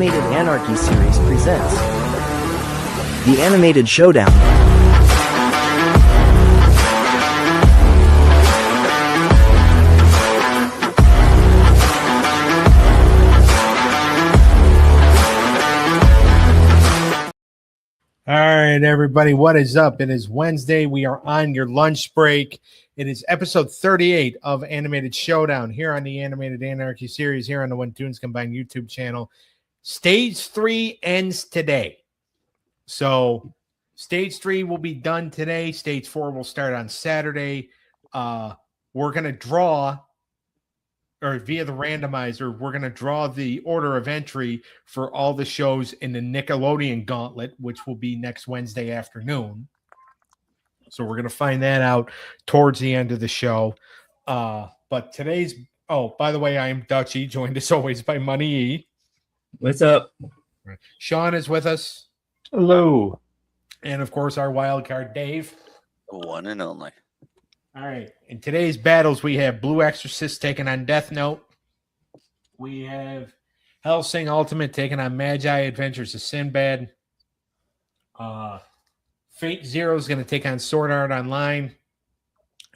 animated Anarchy series presents the animated Showdown. All right, everybody, what is up? It is Wednesday. We are on your lunch break. It is episode 38 of Animated Showdown here on the Animated Anarchy series here on the When Toons Combine YouTube channel. Stage 3 ends today. So stage 3 will be done today. Stage 4 will start on Saturday. We're going to draw, or via the randomizer, we're going to draw the order of entry for all the shows in the Nickelodeon Gauntlet, which will be next Wednesday afternoon. So we're going to find that out towards the end of the show. But today's, oh, by the way, I am Dutchy, joined as always by Money E. What's up? Sean is with us. Hello. And of course, our wild card, Dave. One and only. All right. In today's battles, we have Blue Exorcist taking on Death Note. We have HELLSING Ultimate taking on MAGI Adventures of SINBAD. Fate Zero is going to take on Sword Art Online.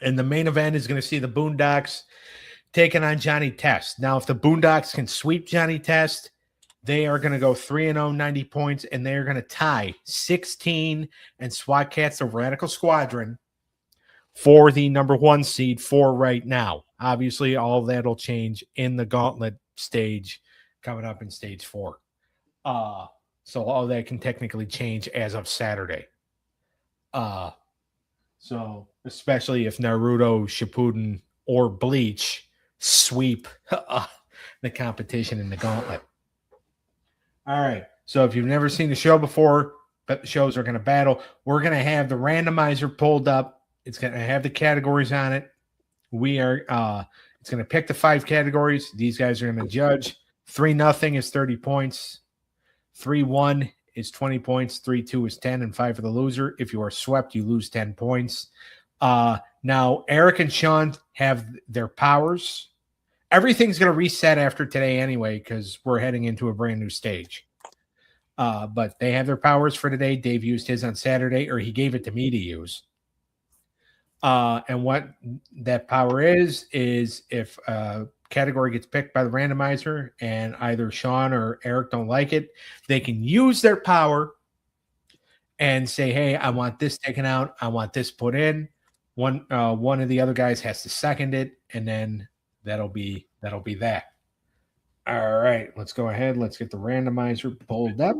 And the main event is going to see the Boondocks taking on Johnny Test. Now, if the Boondocks can sweep Johnny Test, they are going to go 3-0, 90 points, and they are going to tie 16 and SWAT Cats of Radical Squadron for the number 1 seed for right now. Obviously, all of that will change in the gauntlet stage coming up in stage 4. So all that can technically change as of Saturday. So especially if Naruto, Shippuden, or Bleach sweep the competition in the gauntlet. All right. So if you've never seen the show before, but the shows are going to battle, we're going to have the randomizer pulled up. It's going to have the categories on it. We are, it's going to pick the 5 categories. These guys are going to judge. 3-0 is 30 points. 3-1 is 20 points. 3-2 is 10, and 5 for the loser. If you are swept, you lose 10 points. Now, Eric and Sean have their powers. Everything's going to reset after today anyway, because we're heading into a brand new stage. But they have their powers for today. Dave used his on Saturday, or he gave it to me to use. And what that power is if a category gets picked by the randomizer and either Sean or Eric don't like it, they can use their power and say, hey, I want this taken out. I want this put in. One of the other guys has to second it, and then that'll be that. All right, let's go ahead. Let's get the randomizer pulled up.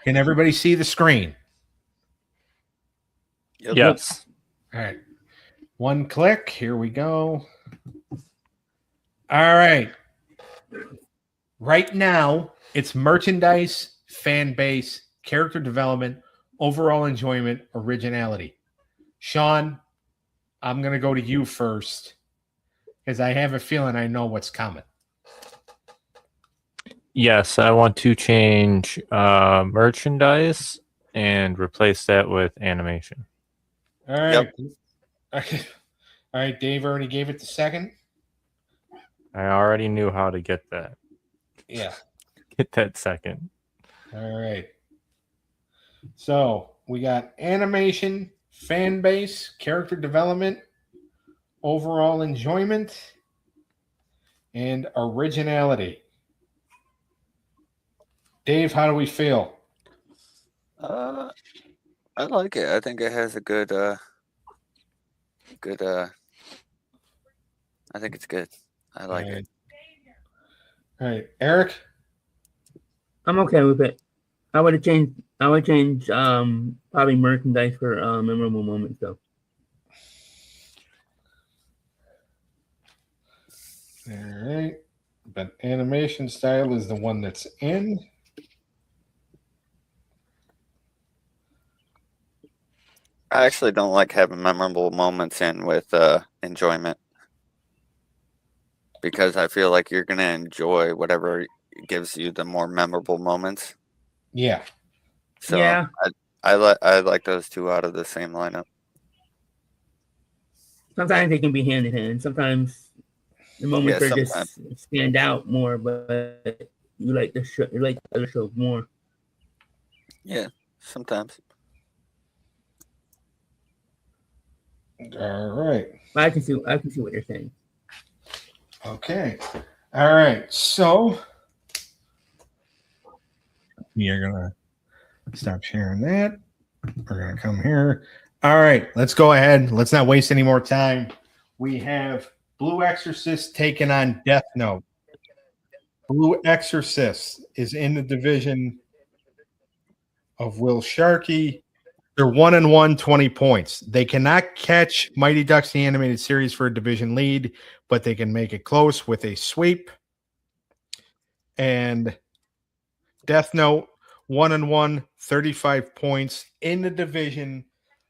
Can everybody see the screen? Yep. Yes. All right. One click. Here we go. All right. Right now, it's merchandise, fan base, character development, overall enjoyment, originality. Sean, I'm going to go to you first because I have a feeling I know what's coming. Yes, I want to change merchandise and replace that with animation. All right. Yep. All right. Dave already gave it the second. I already knew how to get that. Yeah. Get that second. All right. So we got animation, fan base, character development, overall enjoyment, and originality. Dave, how do we feel? I like it. I think it has a good I think it's good. I like it. All right, Eric? I'm okay with it. I would change probably merchandise for memorable moments though. All right. But animation style is the one that's in. I actually don't like having memorable moments in with enjoyment, because I feel like you're gonna enjoy whatever gives you the more memorable moments. Yeah. So yeah. I like those two out of the same lineup. sometimes they can be hand in hand. Sometimes the moments Yeah, are sometimes. just stand out more, but you like the show, you like the other shows more. Yeah, sometimes. All right. But I can see what you're saying. Okay. All right. So you're gonna stop sharing that. We're gonna come here. All right. Let's go ahead. Let's not waste any more time. We have Blue Exorcist taking on Death Note. Blue Exorcist is in the division of Will Sharkey. They're 1-1, 20 points. They cannot catch Mighty Ducks the animated series for a division lead, but they can make it close with a sweep. And Death Note 1-1, 35 points in the division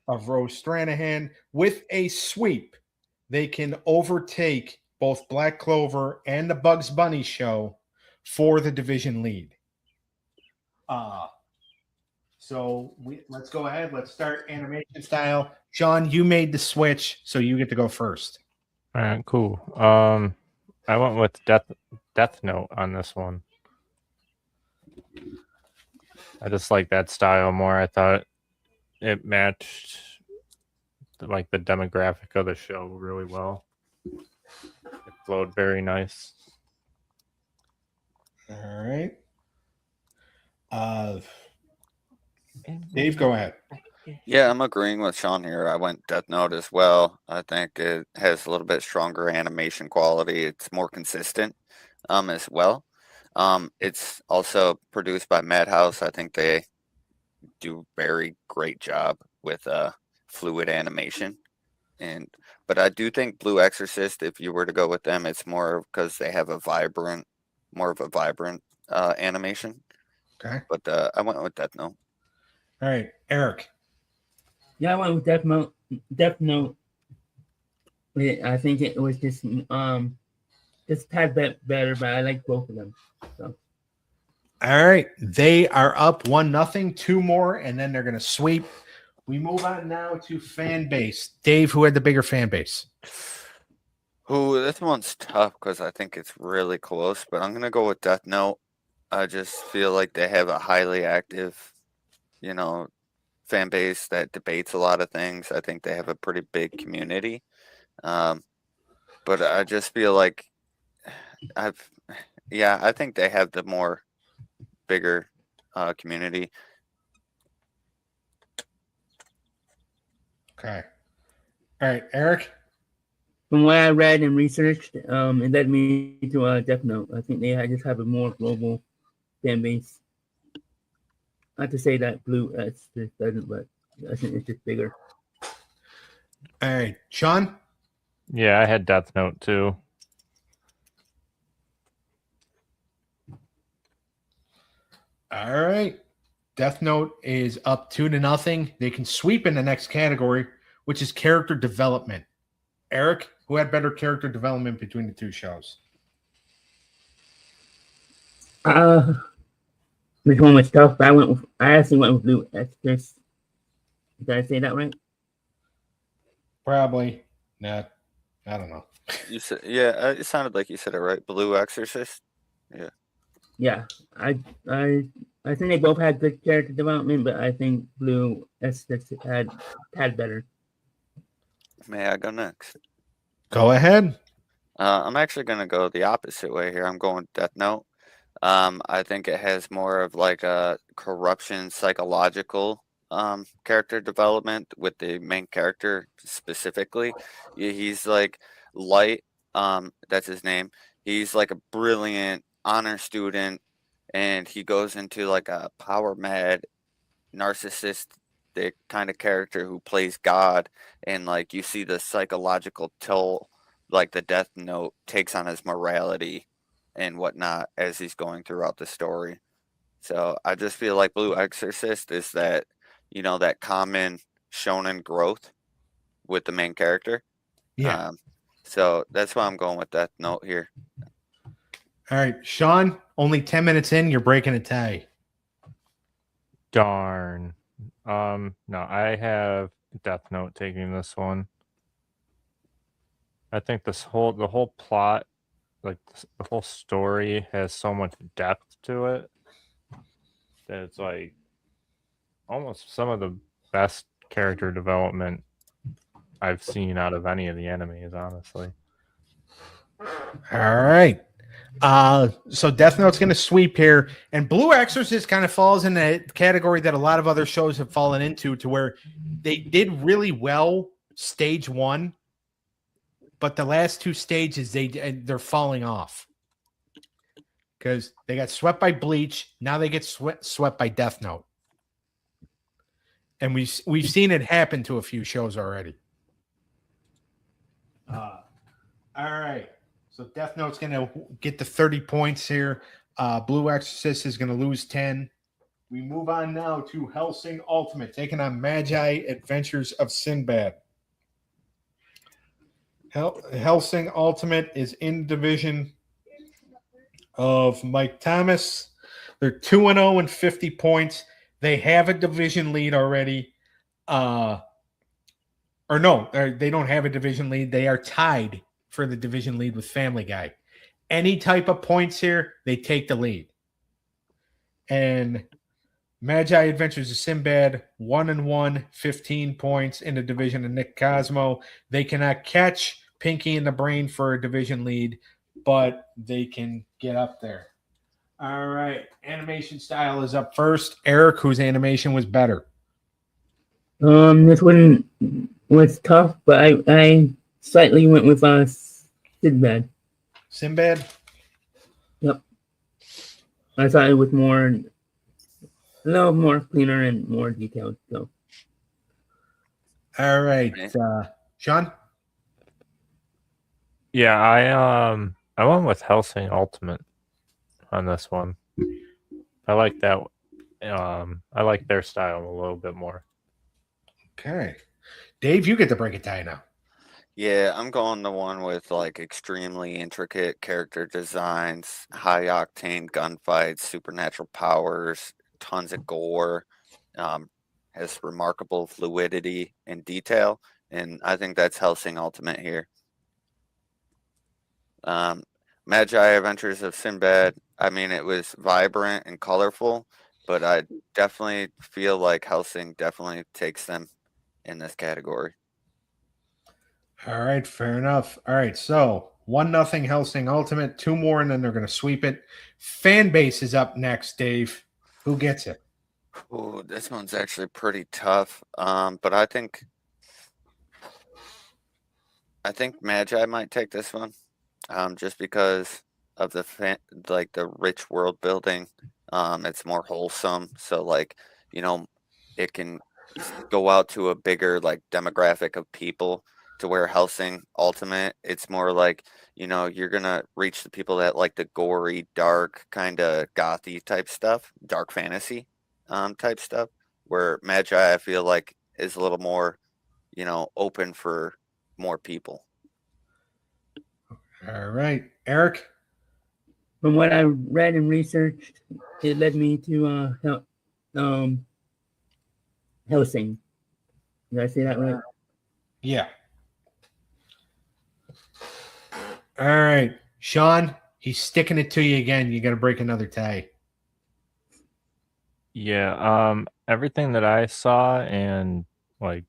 of Rose Stranahan with a sweep. They can overtake both Black Clover and the Bugs Bunny show for the division lead. So let's go ahead. Let's start animation style. Sean, you made the switch, so you get to go first. All right, cool. I went with Death Note on this one. I just like that style more. I thought it matched like the demographic of the show really well. It flowed very nice. All right. Dave, go ahead. Yeah, I'm agreeing with Sean here. I went Death Note as well. I think it has a little bit stronger animation quality. It's more consistent as well. It's also produced by Madhouse. I think they do very great job with fluid animation. But I do think Blue Exorcist, if you were to go with them, it's more because they have more of a vibrant animation. Okay. But I went with Death Note. All right, Eric. Yeah, I went with Death Note. Death Note. I think it was just a tad bit better, but I like both of them. So. All right, they are up 1-0. 2 more, and then they're going to sweep. We move on now to fan base. Dave, who had the bigger fan base? This one's tough because I think it's really close, but I'm gonna go with Death Note. I just feel like they have a highly active, fan base that debates a lot of things. I think they have a pretty big community, but I just feel like I think they have the more bigger community. Okay. All right, Eric. From what I read and researched, it led me to Death Note. I think they just have a more global fan base. Not to say that Blue Exorcist doesn't, but I think it's just bigger. All right, Sean. Yeah, I had Death Note too. All right. Death Note is up 2-0. They can sweep in the next category, which is character development. Eric, who had better character development between the two shows? Which one was tough? I actually went with Blue Exorcist. Did I say that right? Probably not. I don't know. You said, yeah, it sounded like you said it right. Blue Exorcist. Yeah. Yeah, I think they both had good character development, but I think Blue Exorcist had better. May I go next? Go ahead. I'm actually gonna go the opposite way here. I'm going Death Note. I think it has more of like a corruption, psychological character development with the main character specifically. He's like Light. That's his name. He's like a brilliant honor student, and he goes into like a power mad narcissist the kind of character who plays God, and like you see the psychological toll like the Death Note takes on his morality and whatnot as he's going throughout the story. So I just feel like Blue Exorcist is that, that common shonen growth with the main character. Yeah. So that's why I'm going with Death Note here. All right, Sean, only 10 minutes in, you're breaking a tie. Darn. No, I have Death Note taking this one. I think the whole plot, like the whole story, has so much depth to it that it's like almost some of the best character development I've seen out of any of the enemies, honestly. All right. So Death Note's going to sweep here, and Blue Exorcist kind of falls in the category that a lot of other shows have fallen into, to where they did really well stage 1, but the last 2 stages they're falling off because they got swept by Bleach. Now they get swept by Death Note, and we've seen it happen to a few shows already. All right. So Death Note's going to get the 30 points here. Blue Exorcist is going to lose 10. We move on now to Hellsing Ultimate, taking on MAGI Adventures of Sinbad. Hellsing Ultimate is in division of Mike Thomas. They're 2-0 and 50 points. They have a division lead already. Or no, they don't have a division lead. They are tied for the division lead with Family Guy. Any type of points here, they take the lead. And MAGI Adventures of Sinbad, 1-1, 15 points in the division of Nick Cosmo. They cannot catch Pinky in the Brain for a division lead, but they can get up there. All right. Animation style is up first. Eric, whose animation was better? This one was tough, but I slightly went with Sinbad. Sinbad? Yep. I thought it was a little more cleaner and more detailed. So. All right. Sean? Yeah, I went with Hellsing Ultimate on this one. I like that. I like their style a little bit more. Okay. Dave, you get to break it down now. Yeah, I'm going the one with like extremely intricate character designs, high octane gunfights, supernatural powers, tons of gore, has remarkable fluidity and detail, and I think that's Hellsing Ultimate here. MAGI Adventures of Sinbad, I mean, it was vibrant and colorful, but I definitely feel like Hellsing definitely takes them in this category. All right, fair enough. All right, so 1-0 Hellsing Ultimate, 2 more, and then they're going to sweep it. Fan base is up next, Dave. Who gets it? Oh, this one's actually pretty tough. But I think MAGI might take this one, just because of the rich world building. It's more wholesome, so like, it can go out to a bigger like demographic of people. To where Hellsing Ultimate, it's more like, you're gonna reach the people that like the gory, dark, kind of gothy type stuff, dark fantasy type stuff, where MAGI, I feel like, is a little more, open for more people. All right, Eric? From what I read and researched, it led me to Hellsing. Did I say that right? Yeah. All right, Sean, he's sticking it to you again. You got to break another tie. Yeah, everything that I saw and like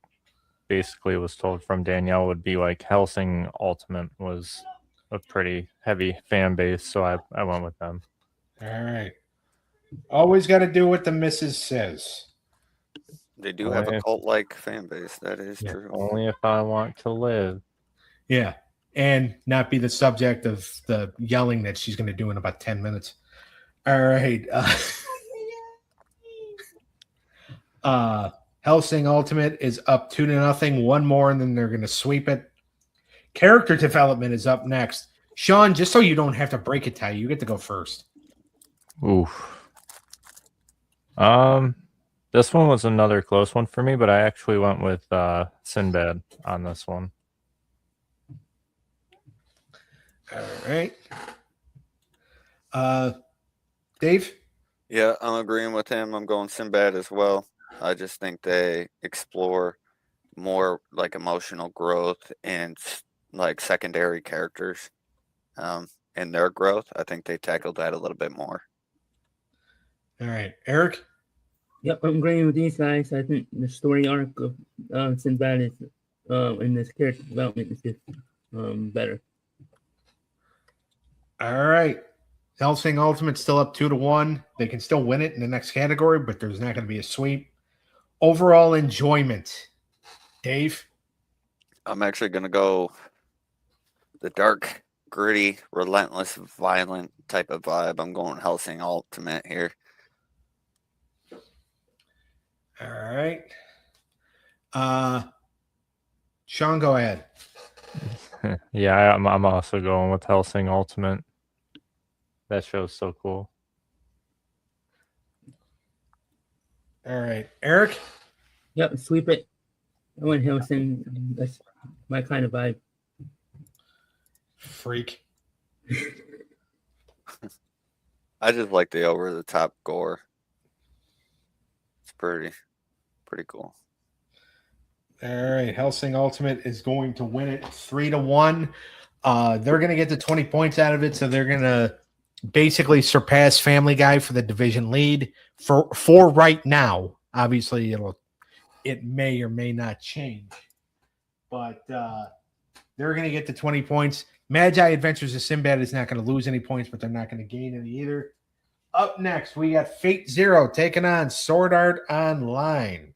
basically was told from Danielle would be like Hellsing Ultimate was a pretty heavy fan base, so I went with them. All right. Always got to do what the missus says. They do have a cult-like fan base. That is true. Only if I want to live. Yeah, and not be the subject of the yelling that she's going to do in about 10 minutes. All right. Hellsing Ultimate is up 2-0. 1 more, and then they're going to sweep it. Character development is up next. Sean, just so you don't have to break a tie, you get to go first. Oof. This one was another close one for me, but I actually went with Sinbad on this one. All right. Dave? Yeah, I'm agreeing with him. I'm going Sinbad as well. I just think they explore more like emotional growth and like secondary characters in their growth. I think they tackled that a little bit more. All right, Eric. Yep, I'm agreeing with these guys. I think the story arc of Sinbad is and this character development is just better. All right. Hellsing Ultimate still up 2-1. They can still win it in the next category, but there's not going to be a sweep. Overall enjoyment. Dave? I'm actually going to go the dark, gritty, relentless, violent type of vibe. I'm going Hellsing Ultimate here. All right. Sean, go ahead. Yeah, I'm also going with Hellsing Ultimate. That show's so cool. All right. Eric? Yep, sweep it. I want Hellsing. That's my kind of vibe. Freak. I just like the over-the-top gore. It's pretty cool. All right. Hellsing Ultimate is going to win it 3-1. They're going to get the 20 points out of it, so they're going to basically surpass Family Guy for the division lead for right now. Obviously, it may or may not change, but they're going to get the 20 points. Magi Adventures of Sinbad is not going to lose any points, but they're not going to gain any either. Up next, we got Fate Zero taking on Sword Art Online.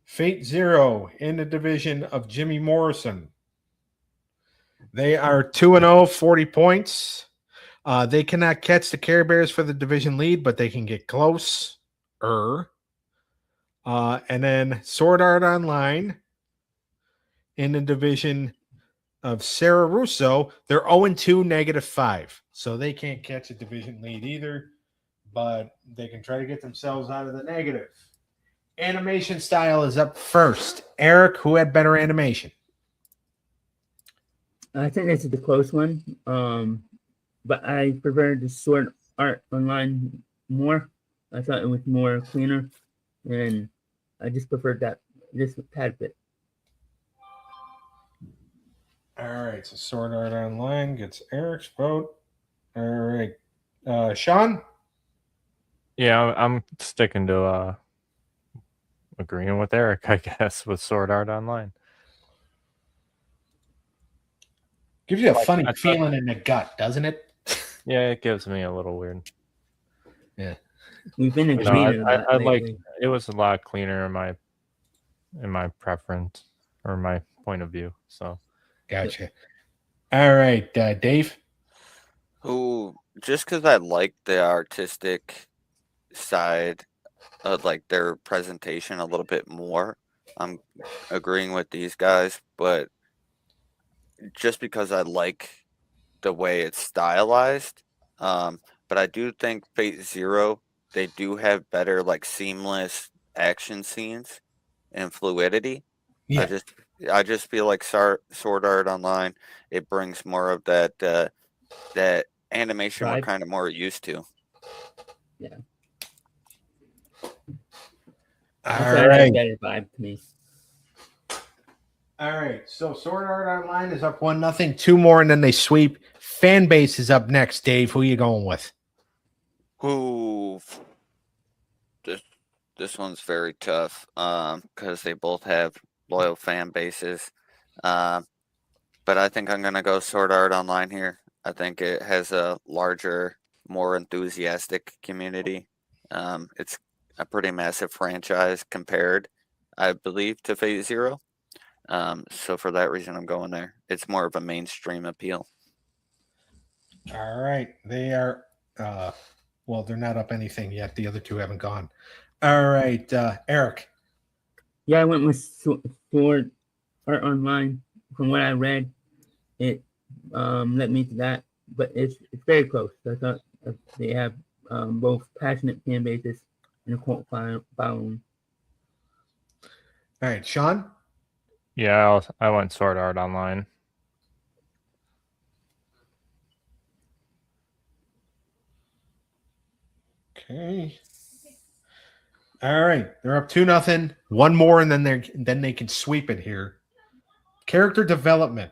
Fate Zero in the division of Jimmy Morrison. They are 2-0, 40 points. They cannot catch the Care Bears for the division lead, but they can get close. And then Sword Art Online in the division of Sarah Russo. They're 0-2, -5. So they can't catch a division lead either, but they can try to get themselves out of the negative. Animation style is up first. Eric, who had better animation? I think this is the close one. But I prefer the Sword Art Online more. I thought it was more cleaner, and I just preferred that just a tad bit. All right, so Sword Art Online gets Eric's vote. All right, Sean? Yeah, I'm sticking to agreeing with Eric, I guess, with Sword Art Online. Gives you a funny feeling in the gut, doesn't it? Yeah, it gives me a little weird. Yeah. We've been No, agreeing I like it was a lot cleaner in my preference or my point of view. So Gotcha. All right, Dave? Ooh, just because I like the artistic side of like their presentation a little bit more, I'm agreeing with these guys, but just because I like the way it's stylized, but I do think Fate Zero, they do have better like seamless action scenes and fluidity. Yeah. I just feel like Sword Art Online, it brings more of that that animation we're Vibe. kind of more used to. Yeah. All right. Better vibe to me. All right. So Sword Art Online is up 1-0. 2 more, and then they sweep. Fan base is up next. Dave, who are you going with? Ooh, this one's very tough because they both have loyal fan bases. But I think I'm gonna go Sword Art Online here. I think it has a larger, more enthusiastic community. It's a pretty massive franchise compared, I believe, to Fate Zero. So for that reason, I'm going there. It's more of a mainstream appeal. All right. They are, well, they're not up anything yet. The other two haven't gone. All right, Eric. Yeah, I went with Sword Art Online. From what I read, it led me to that, but it's very close. I thought they have both passionate fan bases and a cult following. All right, Sean. yeah, I went Sword Art Online. Okay. All right, they're up 2-0. One more, and then they can sweep it here. Character development.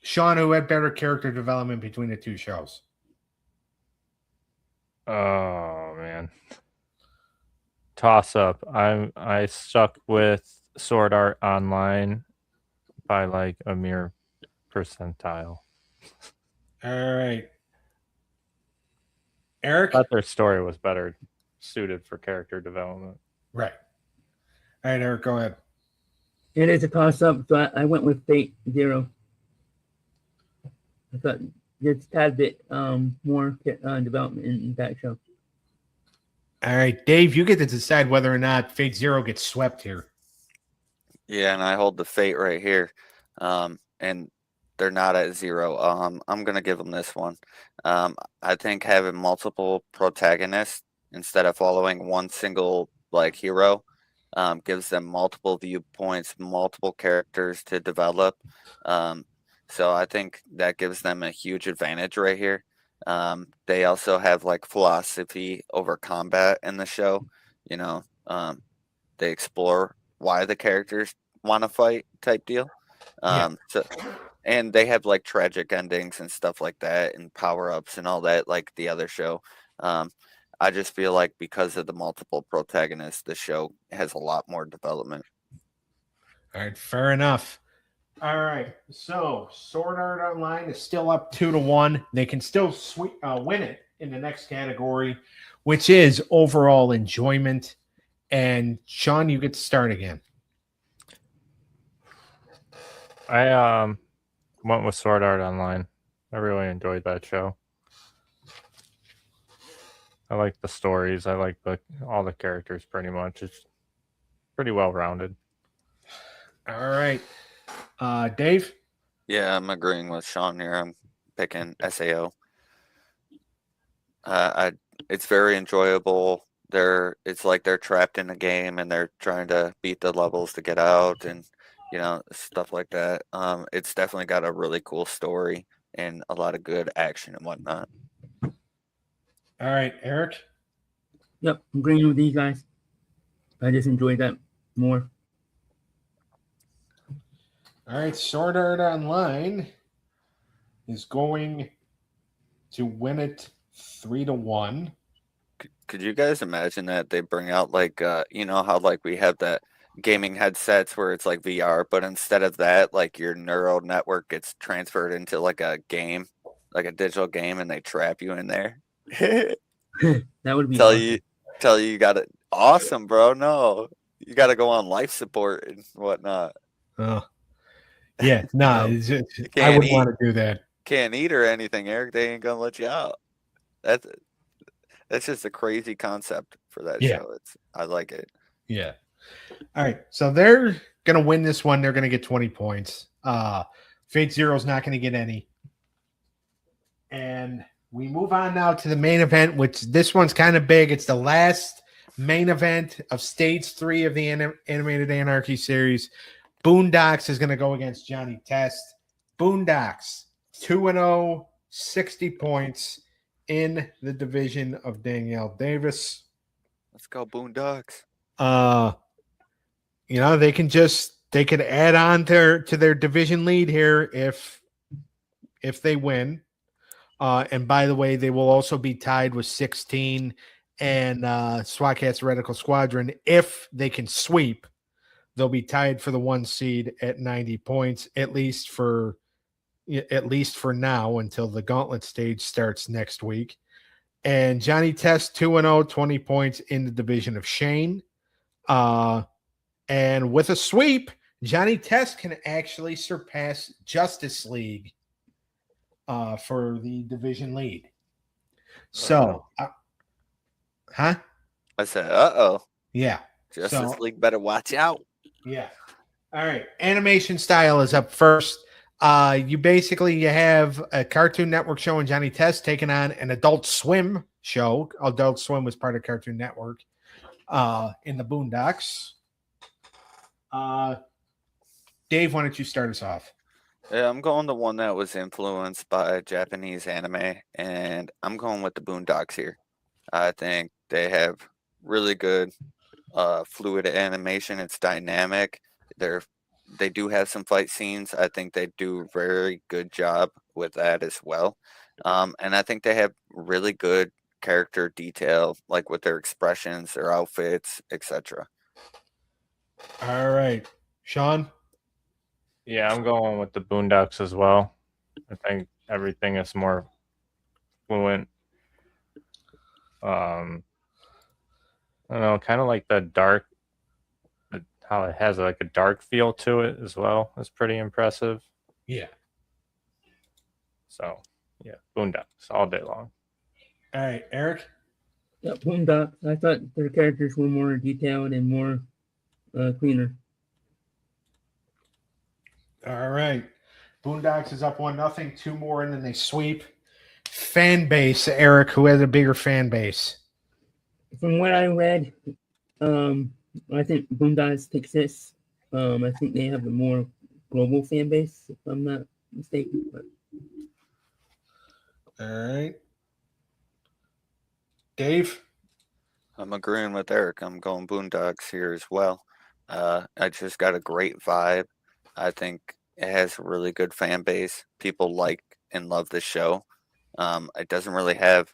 Sean, who had better character development between the two shows? Oh man. Toss up. I stuck with Sword Art Online by like a mere percentile. All right. Eric? I thought their story was better suited for character development. Right. All right, Eric, go ahead. It is a toss up, so I went with Fate Zero. I thought just a tad bit more development in that show. All right, Dave, you get to decide whether or not Fate Zero gets swept here. Yeah, and I hold the Fate right here. And they're not at 0. I'm gonna give them this one. I think having multiple protagonists instead of following one single like hero gives them multiple viewpoints, multiple characters to develop. So I think that gives them a huge advantage right here. They also have like philosophy over combat in the show. You know, they explore why the characters want to fight type deal. And they have like tragic endings and stuff like that and power-ups and all that like the other show. I just feel like because of the multiple protagonists, the show has a lot more development. All right, fair enough. All right, so Sword Art Online is still up 2-1. They can still win it in the next category, which is overall enjoyment. And Sean, you get to start again. I went with Sword Art Online. I really enjoyed that show. I like the stories. I like all the characters pretty much. It's pretty well rounded. All right. Dave? Yeah, I'm agreeing with Sean here. I'm picking SAO. It's very enjoyable. It's like they're trapped in a game and they're trying to beat the levels to get out and stuff like that. It's definitely got a really cool story and a lot of good action and whatnot. All right, Eric? Yep, I'm agreeing with these guys. I just enjoyed that more. All right, Sword Art Online is going to win it 3-1. Could you guys imagine that they bring out like how like we have that gaming headsets where it's like VR, but instead of that, like your neural network gets transferred into like a game, like a digital game, and they trap you in there. That would be tell awesome. you got it. Awesome, bro. No, you got to go on life support and whatnot. Oh, yeah, no, I wouldn't want to do that. Can't eat or anything, Eric. They ain't gonna let you out. That's just a crazy concept for that show. I like it. Yeah. All right, so they're gonna win this one. They're gonna get 20 points. Fate Zero's not gonna get any. And we move on now to the main event, which this one's kind of big. It's the last main event of Stage 3 of the Animated Anarchy series. Boondocks is going to go against Johnny Test. Boondocks, 2-0, 60 points in the division of Danielle Davis. Let's go, Boondocks. They could add on to their division lead here if they win. And by the way, they will also be tied with 16 and SWAT Cats Radical Squadron. If they can sweep, they'll be tied for the 1 seed at 90 points, at least for now until the gauntlet stage starts next week. And Johnny Test 2-0, 20 points in the division of Shane. And with a sweep, Johnny Test can actually surpass Justice League for the division lead. So, I said, uh-oh. Yeah. Justice League better watch out. Yeah. All right. Animation Style is up first. You have a Cartoon Network show and Johnny Test taking on an Adult Swim show. Adult Swim was part of Cartoon Network in the Boondocks. Dave, why don't you start us off? Yeah, I'm going the one that was influenced by Japanese anime, and I'm going with the Boondocks here. I think they have really good fluid animation. It's dynamic. They're they do have some fight scenes. I think they do a very good job with that as well. And I think they have really good character detail, like with their expressions, their outfits, etc. All right. Sean? Yeah, I'm going with the Boondocks as well. I think everything is more fluent. I don't know, kind of like the dark, how it has like a dark feel to it as well is pretty impressive. Yeah. So, yeah, Boondocks all day long. All right. Eric? Yeah, Boondocks. I thought their characters were more detailed and more cleaner. All right. Boondocks is up 1-0. 2 more, and then they sweep. Fan base, Eric. Who has a bigger fan base? From what I read, I think Boondocks takes this. I think they have a more global fan base, if I'm not mistaken. But All right. Dave? I'm agreeing with Eric. I'm going Boondocks here as well. I just got a great vibe. I think it has a really good fan base. People like and love the show. It doesn't really have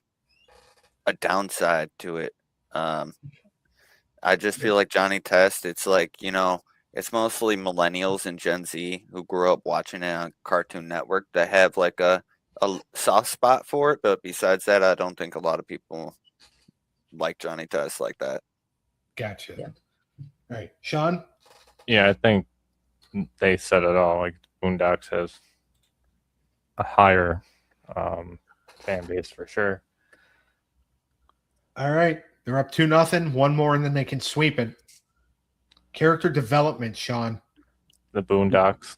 a downside to it. I just feel like Johnny Test, it's like, it's mostly millennials and Gen Z who grew up watching it on Cartoon Network that have like a soft spot for it. But besides that, I don't think a lot of people like Johnny Test like that. Gotcha. Yeah. All right. Sean? Yeah, I think they said it all. Like Boondocks has a higher fan base for sure. All right. They're up 2-0. 1 more, and then they can sweep it. Character development, Sean. The Boondocks.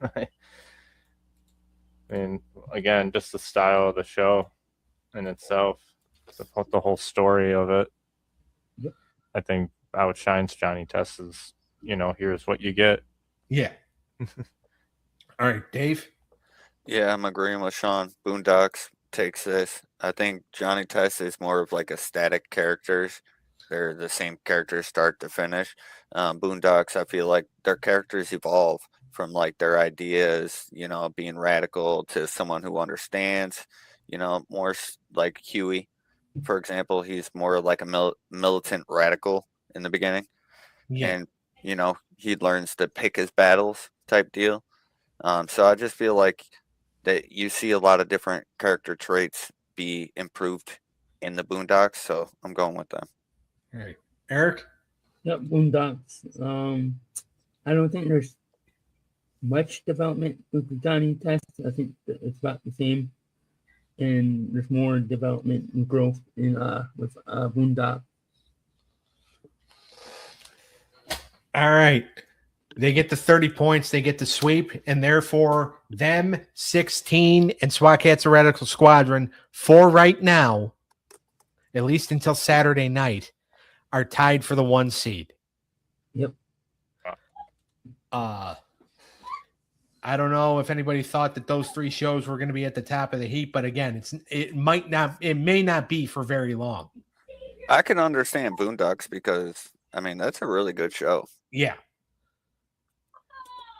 I mean, again, just the style of the show in itself, the whole story of it. Yep. I think outshines Johnny Test's, here's what you get. Yeah. All right, Dave? Yeah, I'm agreeing with Sean. Boondocks takes this. I think Johnny Test is more of like a static characters. They're the same characters start to finish. Boondocks, I feel like their characters evolve from like their ideas, being radical to someone who understands, more like Huey, for example. He's more like a militant radical in the beginning. Yeah. And, he learns to pick his battles type deal. So I just feel like that you see a lot of different character traits be improved in the Boondocks, so I'm going with them. All right. Eric? yep, Boondocks. I don't think there's much development with Johnny Test. I think that it's about the same, and there's more development and growth in with Boondock. All right. They get the 30 points. They get the sweep, and therefore them 16 and SWAT Cats Radical Squadron for right now, at least until Saturday night, are tied for the 1 seed. Yep. I don't know if anybody thought that those 3 shows were going to be at the top of the heap, but again, it may not be for very long. I can understand Boondocks because that's a really good show. Yeah.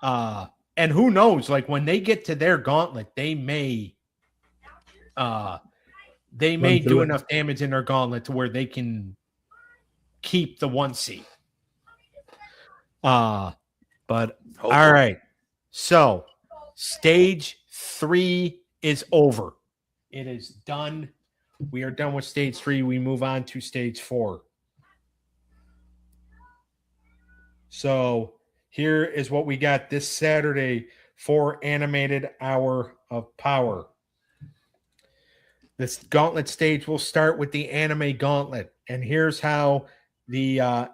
And who knows, like when they get to their gauntlet, they may do enough damage in their gauntlet to where they can keep the 1 seed. But Hopefully. all right. So stage 3 is over. It is done. We are done with stage 3. We move on to stage 4. So here is what we got this Saturday for Animated Hour of Power. This gauntlet stage will start with the anime gauntlet. And here's how the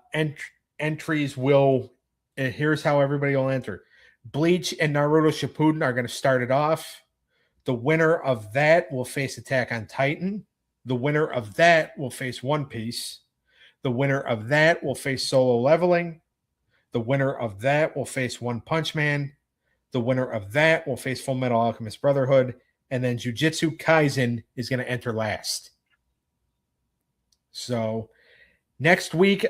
entries will, and here's how everybody will enter. Bleach and Naruto Shippuden are going to start it off. The winner of that will face Attack on Titan. The winner of that will face One Piece. The winner of that will face Solo Leveling. The winner of that will face One Punch Man. The winner of that will face Full Metal Alchemist Brotherhood. And then Jujutsu Kaisen is going to enter last. So next week,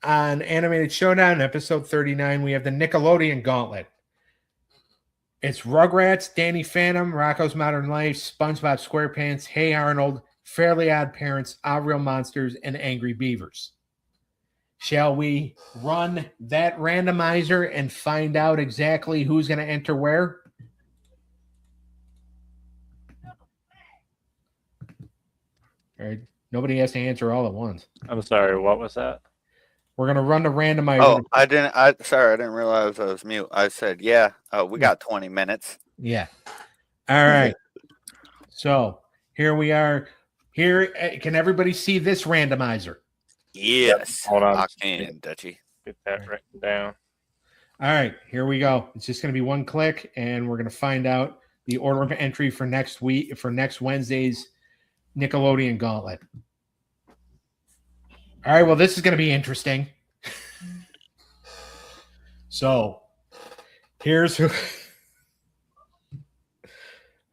on Animated Showdown, episode 39, we have the Nickelodeon Gauntlet. It's Rugrats, Danny Phantom, Rocco's Modern Life, SpongeBob SquarePants, Hey Arnold, Fairly Odd Parents, Our Real Monsters, and Angry Beavers. Shall we run that randomizer and find out exactly who's going to enter where? All right. Nobody has to answer all at once. I'm sorry, what was that? We're going to run the randomizer. Oh, I didn't realize I was mute. I said, yeah, we got 20 minutes. Yeah. All right. So here we are. Here, can everybody see this randomizer? Yes. Hold on. Lock in, Dutchie. Get that written down. All right, here we go. It's just going to be one click, and we're going to find out the order of entry for next week, for next Wednesday's Nickelodeon Gauntlet. All right, well, this is going to be interesting. So, here's who. All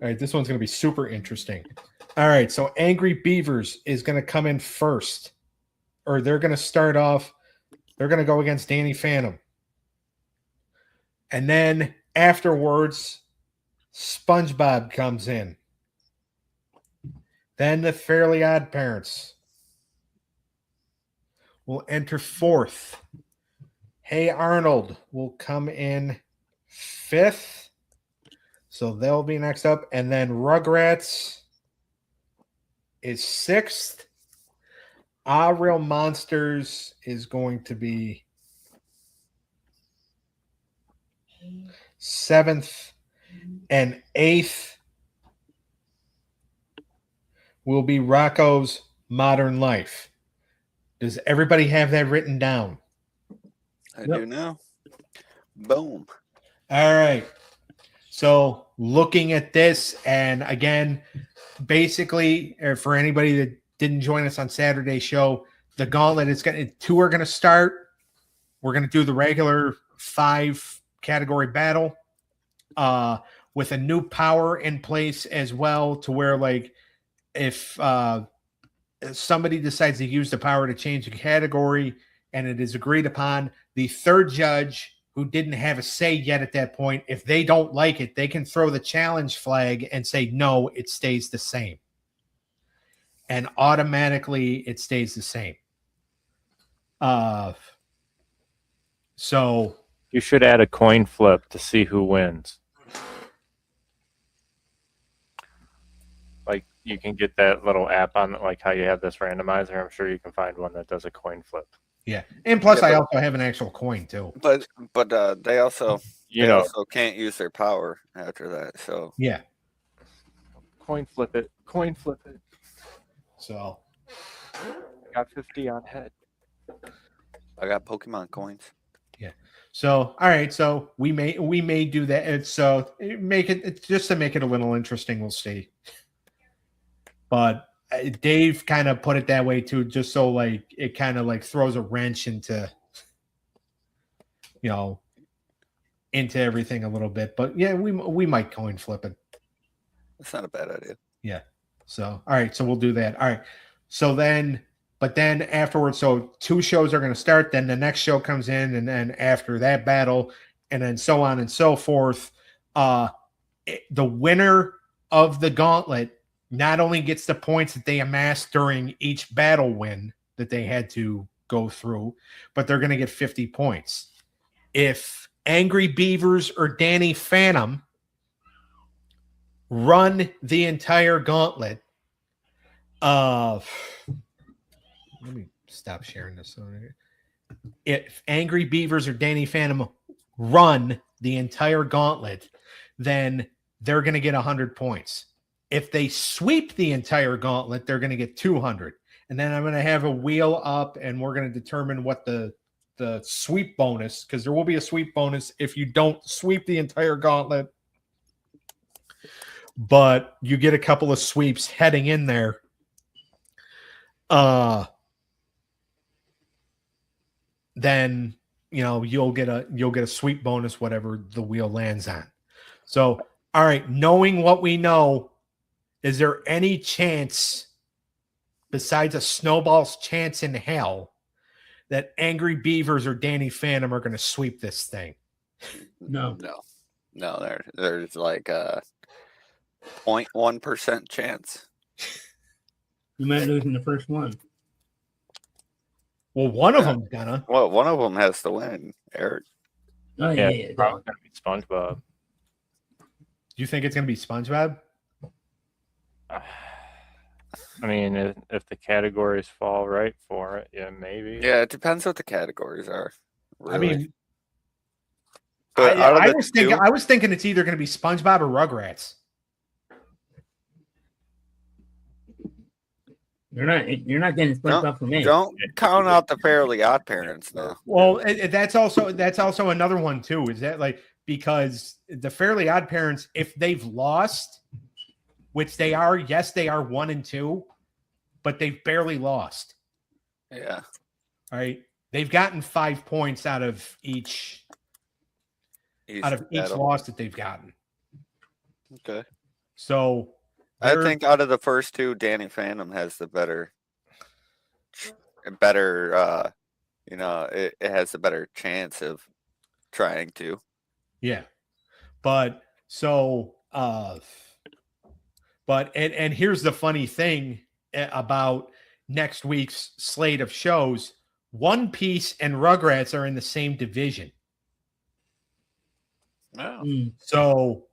right, this one's going to be super interesting. All right, so Angry Beavers is going to come in first. Or they're going to start off, they're going to go against Danny Phantom. And then afterwards, SpongeBob comes in. Then the Fairly Odd Parents will enter fourth. Hey Arnold will come in fifth. So they'll be next up. And then Rugrats is sixth. Our Real Monsters is going to be seventh, and eighth will be Rocco's Modern Life. Does everybody have that written down? I do now. Boom. All right. So looking at this, and again, basically, for anybody that didn't join us on Saturday's show, the gauntlet is two are going to start. We're going to do the regular 5 category battle with a new power in place as well, to where, like, if somebody decides to use the power to change the category and it is agreed upon, the third judge, who didn't have a say yet at that point, if they don't like it, they can throw the challenge flag and say, no, it stays the same. And automatically it stays the same. So You should add a coin flip to see who wins. Like, you can get that little app on, like how you have this randomizer. I'm sure you can find one that does a coin flip. yeah, and plus Yeah, I also have an actual coin too. But they also You also can't use their power after that. So Yeah, coin flip it. Coin flip it. so I got 50 on head. I got Pokemon coins. all right, so we may do that. It's it's just to make it a little interesting. We'll see, but Dave kind of put it that way too, just so like it kind of like throws a wrench into into everything a little bit. But yeah, we might coin flip it. That's not a bad idea. Yeah. So, all right. So we'll do that. All right. So then, but then afterwards, so 2 shows are going to start. Then the next show comes in, and then after that battle, and then so on and so forth. The winner of the gauntlet not only gets the points that they amassed during each battle win that they had to go through, but they're going to get 50 points. If Angry Beavers or Danny Phantom run the entire gauntlet, let me stop sharing this. If Angry Beavers or Danny Phantom run the entire gauntlet, then they're going to get 100 points. If they sweep the entire gauntlet, they're going to get 200. And then I'm going to have a wheel up, and we're going to determine what the sweep bonus, because there will be a sweep bonus if you don't sweep the entire gauntlet. But you get a couple of sweeps heading in there. Then you'll get a sweep bonus, whatever the wheel lands on. So, all right, knowing what we know, is there any chance, besides a snowball's chance in hell, that Angry Beavers or Danny Phantom are going to sweep this thing. No. There's like a 0.1% chance. You might lose in the first one. Well, one of them's gonna. Well, one of them has to win, Eric. Oh Yeah, yeah. it's probably gonna be SpongeBob. Do you think it's going to be SpongeBob? I mean, if the categories fall right for it, yeah, maybe. Yeah, it depends what the categories are. Really. I mean, but out of I the was thinking it's either going to be SpongeBob or Rugrats. You're not getting SpongeBob from me. Don't count out the Fairly Odd Parents, though. Well, that's also another one too. Is that like because the Fairly Odd Parents, if they've lost, which they are, yes, they are 1 and 2, but they've barely lost. Yeah. All right, they've gotten 5 points out of each loss that they've gotten. Okay. So I think out of the first two, Danny Phantom has the better. It has a better chance of trying to. Yeah. But so and here's the funny thing about next week's slate of shows. One Piece and Rugrats are in the same division. Oh. So,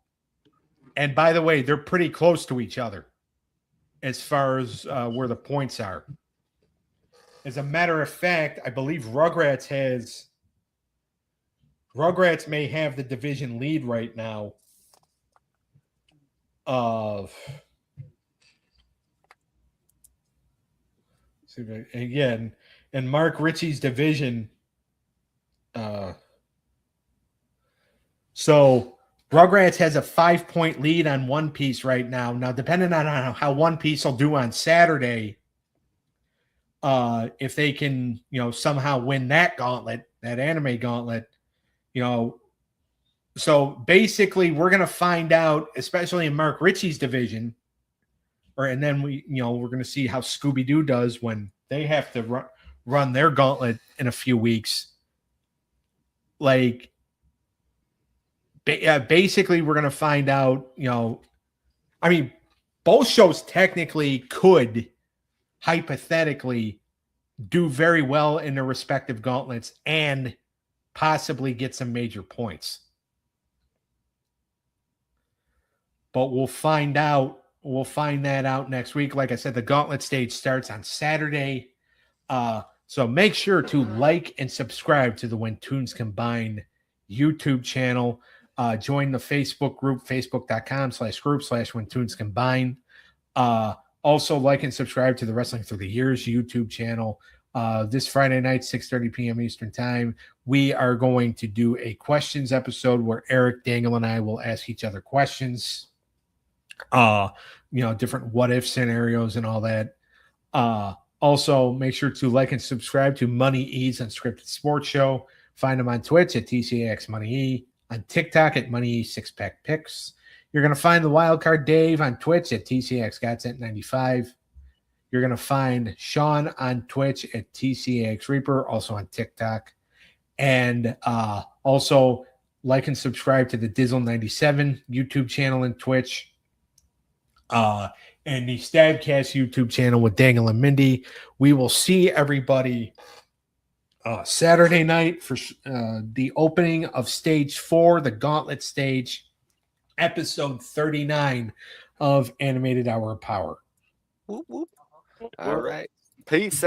and by the way, they're pretty close to each other as far as where the points are. As a matter of fact, I believe Rugrats may have the division lead right now of again, and Mark Ritchie's division. So Rugrats has a 5-point lead on One Piece right now. Now, depending on how One Piece will do on Saturday, if they can, somehow win that gauntlet, that anime gauntlet, so basically we're going to find out, especially in Mark Ritchie's division, and then we're going to see how Scooby-Doo does when they have to run their gauntlet in a few weeks. Like, basically we're going to find out, I mean, both shows technically could hypothetically do very well in their respective gauntlets and possibly get some major points. But we'll find out. We'll find that out next week. Like I said, the gauntlet stage starts on Saturday. So make sure to like and subscribe to the When Tunes Combine YouTube channel. Join the Facebook group, facebook.com/group/When Tunes Combine. Also like and subscribe to the Wrestling Through the Years YouTube channel. This Friday night, 6:30 p.m. Eastern time, we are going to do a questions episode where Eric, Daniel, and I will ask each other questions. Different what if scenarios and all that. Also, make sure to like and subscribe to Money E's Unscripted Sports Show. Find them on Twitch at TCAX Money E, on TikTok at Money E Six Pack Picks. You're going to find the Wildcard Dave on Twitch at TCAX Godsent 95. You're going to find Sean on Twitch at TCAX Reaper, also on TikTok. And also like and subscribe to the Dizzle 97 YouTube channel and Twitch. And the Stabcast YouTube channel with Daniel and Mindy. We will see everybody Saturday night for the opening of Stage 4, the Gauntlet Stage, episode 39 of Animated Hour of Power. Whoop, whoop. All right. Peace.